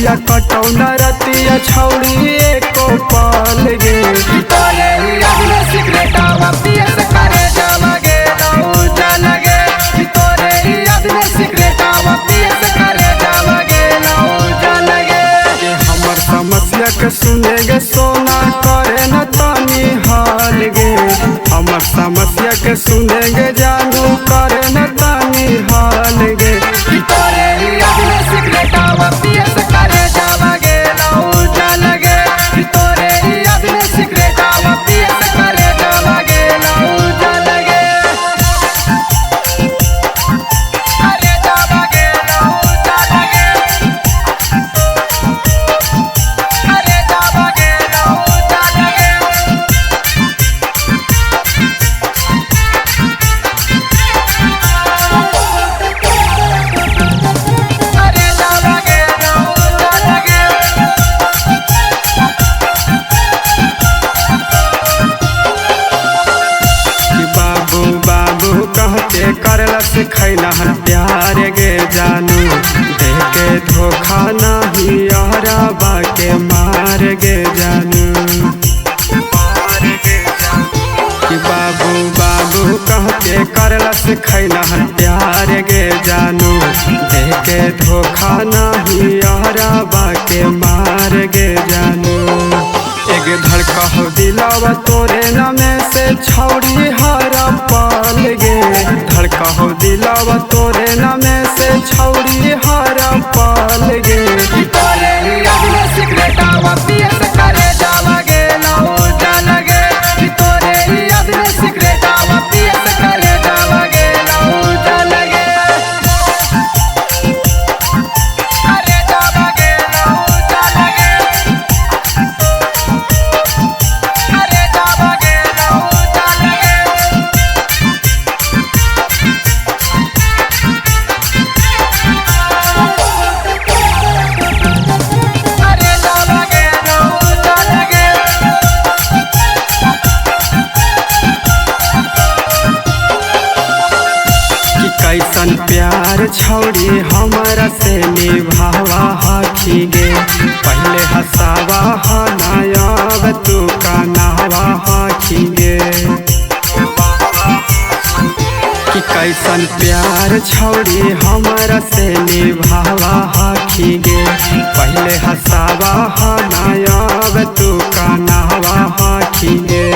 समस्या कटौना रतिया छौड़ी एको पाल गे तोरे याद में सिगरेट आवा पिए से करे जावगे लऊ जलगे तोरे याद में सिगरेट आवा पिए से करे जावगे लऊ जलगे हमर समस्या के सुनेगे सोना करे न तानी हाल गे हमर समस्या के सुनेगे जानू करे न तानी हाल गे तोरे याद में सिगरेट आवा पिए से करे जावगे लऊ जलगे तोरे याद में सिगरेट आवा पिए से करे जावगे लऊ जलगे करे जावगे लऊ जलगे करे जावगे लऊ जलगे करे जावगे लऊ जलगे कि बाबू बाबू कहते करला सिखैला हन प्यार गे जानू देख के धोखा नहीं अहराबा के मार गे जानू कि बाबू बाबू कहते करला सिखैला हन प्यार गे जानू देख के धोखा नहीं अहराबा के मार गे जानू एक धड़का हो दिलावा तोरे नामे से छौड़ी हरा पाल गे धड़का हो दिलावा तोरे नामे से छौड़ी हरा पाल गे तोरे याद में सिगरेट आवा पिए से करे जावगे लऊ जलगे तोरे याद में सिगरेट आवा पिए से करे जावगे लऊ जलगे करे जावगे लऊ जलगे करे जावगे लऊ जलगे करे जावगे लऊ जलगे कि कैसन प्यार छौड़ी हमारा से निभावा हाखी गे पहले हसावा हनायाब तू कानावा हाखी गे कि कैसन प्यार छौड़ी हमारा से निभावा हाखी गे पहले हसावा हनायाब तू कानावा हाखी गे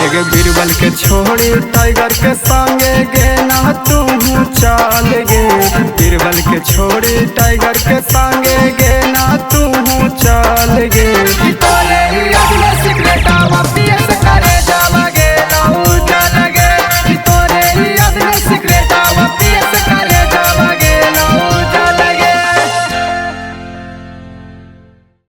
एक बीरबल के छोड़ी टाइगर के संगे गे ना तू चाल गे बीरबल के छोड़ी टाइगर के संगे गे ना तू चाल गे तोरे